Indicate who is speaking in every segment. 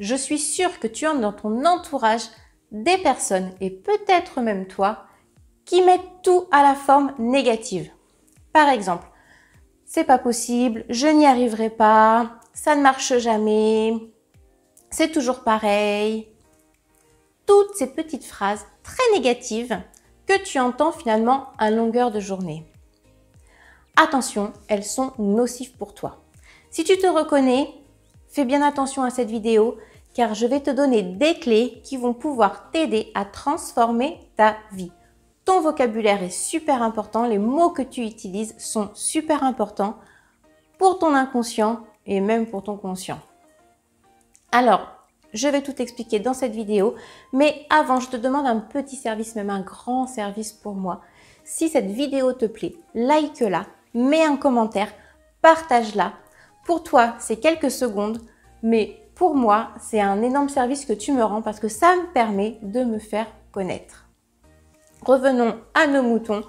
Speaker 1: Je suis sûre que tu as dans ton entourage des personnes, et peut-être même toi, qui mettent tout à la forme négative. Par exemple, c'est pas possible, je n'y arriverai pas, ça ne marche jamais, c'est toujours pareil. Toutes ces petites phrases très négatives que tu entends finalement à longueur de journée. Attention, elles sont nocives pour toi. Si tu te reconnais, fais bien attention à cette vidéo car je vais te donner des clés qui vont pouvoir t'aider à transformer ta vie. Ton vocabulaire est super important, les mots que tu utilises sont super importants pour ton inconscient et même pour ton conscient. Alors, je vais tout expliquer dans cette vidéo, mais avant, je te demande un petit service, même un grand service pour moi. Si cette vidéo te plaît, like-la, mets un commentaire, partage-la. Pour toi, c'est quelques secondes, mais pour moi, c'est un énorme service que tu me rends parce que ça me permet de me faire connaître. Revenons à nos moutons.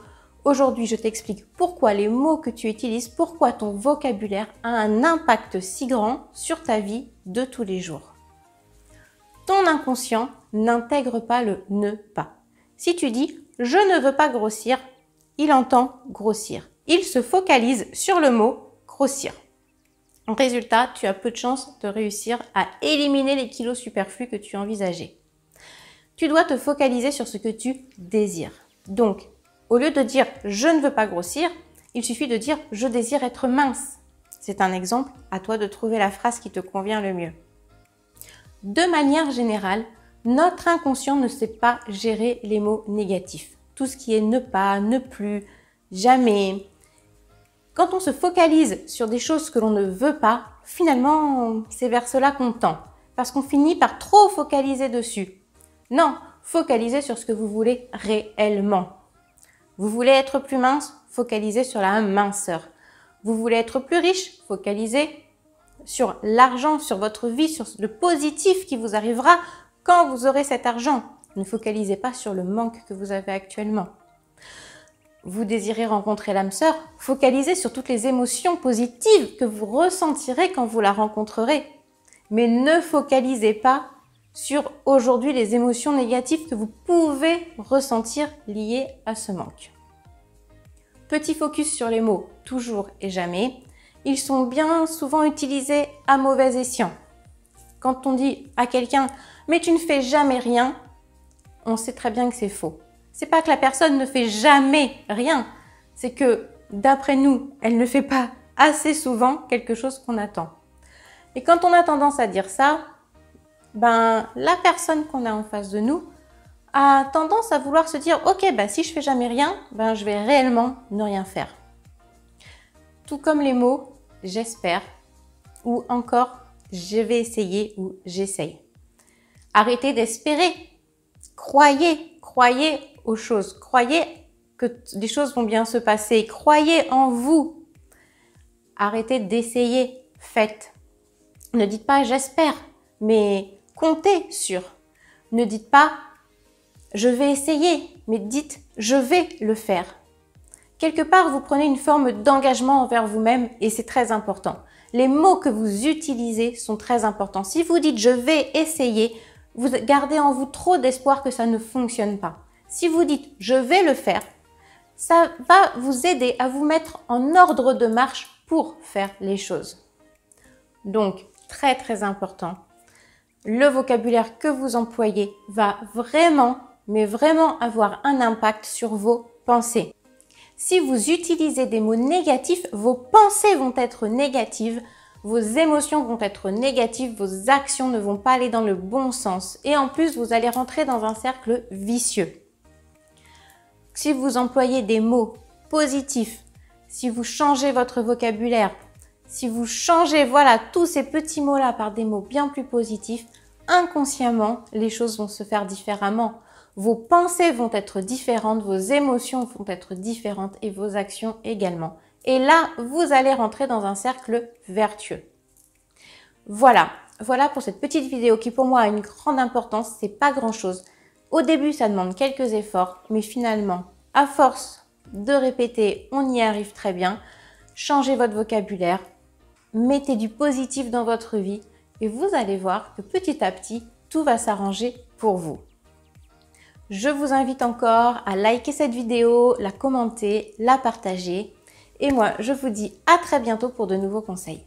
Speaker 1: Aujourd'hui, je t'explique pourquoi les mots que tu utilises, pourquoi ton vocabulaire a un impact si grand sur ta vie de tous les jours. Ton inconscient n'intègre pas le ne pas. Si tu dis « je ne veux pas grossir », il entend grossir. Il se focalise sur le mot grossir. En résultat, tu as peu de chances de réussir à éliminer les kilos superflus que tu envisageais. Tu dois te focaliser sur ce que tu désires. Donc, au lieu de dire « je ne veux pas grossir », il suffit de dire « je désire être mince ». C'est un exemple, à toi de trouver la phrase qui te convient le mieux. De manière générale, notre inconscient ne sait pas gérer les mots négatifs. Tout ce qui est ne pas, ne plus, jamais. Quand on se focalise sur des choses que l'on ne veut pas, finalement, c'est vers cela qu'on tend. Parce qu'on finit par trop focaliser dessus. Non, focalisez sur ce que vous voulez réellement. Vous voulez être plus mince, focalisez sur la minceur. Vous voulez être plus riche, focalisez sur l'argent, sur votre vie, sur le positif qui vous arrivera quand vous aurez cet argent. Ne focalisez pas sur le manque que vous avez actuellement. Vous désirez rencontrer l'âme sœur, focalisez sur toutes les émotions positives que vous ressentirez quand vous la rencontrerez. Mais ne focalisez pas sur aujourd'hui les émotions négatives que vous pouvez ressentir liées à ce manque. Petit focus sur les mots « toujours » et « jamais ». Ils sont bien souvent utilisés à mauvais escient. Quand on dit à quelqu'un « mais tu ne fais jamais rien », on sait très bien que c'est faux. C'est pas que la personne ne fait jamais rien, c'est que d'après nous, elle ne fait pas assez souvent quelque chose qu'on attend. Et quand on a tendance à dire ça, la personne qu'on a en face de nous a tendance à vouloir se dire « ok, si je fais jamais rien, je vais réellement ne rien faire ». Tout comme les mots « j'espère » ou encore « je vais essayer » ou « j'essaye ». Arrêtez d'espérer. Croyez aux choses. Croyez que les choses vont bien se passer. Croyez en vous. Arrêtez d'essayer. Faites. Ne dites pas « j'espère », mais comptez sur. Ne dites pas « je vais essayer », mais dites « je vais le faire ». Quelque part, vous prenez une forme d'engagement envers vous-même et c'est très important. Les mots que vous utilisez sont très importants. Si vous dites « je vais essayer », vous gardez en vous trop d'espoir que ça ne fonctionne pas. Si vous dites « je vais le faire », ça va vous aider à vous mettre en ordre de marche pour faire les choses. Donc, très très important, le vocabulaire que vous employez va vraiment, mais vraiment avoir un impact sur vos pensées. Si vous utilisez des mots négatifs, vos pensées vont être négatives, vos émotions vont être négatives, vos actions ne vont pas aller dans le bon sens. Et en plus, vous allez rentrer dans un cercle vicieux. Si vous employez des mots positifs, si vous changez votre vocabulaire, si vous changez tous ces petits mots-là par des mots bien plus positifs, inconsciemment, les choses vont se faire différemment. Vos pensées vont être différentes, vos émotions vont être différentes et vos actions également. Et là, vous allez rentrer dans un cercle vertueux. Voilà pour cette petite vidéo qui pour moi a une grande importance, c'est pas grand chose. Au début, ça demande quelques efforts, mais finalement, à force de répéter, on y arrive très bien. Changez votre vocabulaire, mettez du positif dans votre vie et vous allez voir que petit à petit, tout va s'arranger pour vous. Je vous invite encore à liker cette vidéo, la commenter, la partager. Et moi, je vous dis à très bientôt pour de nouveaux conseils.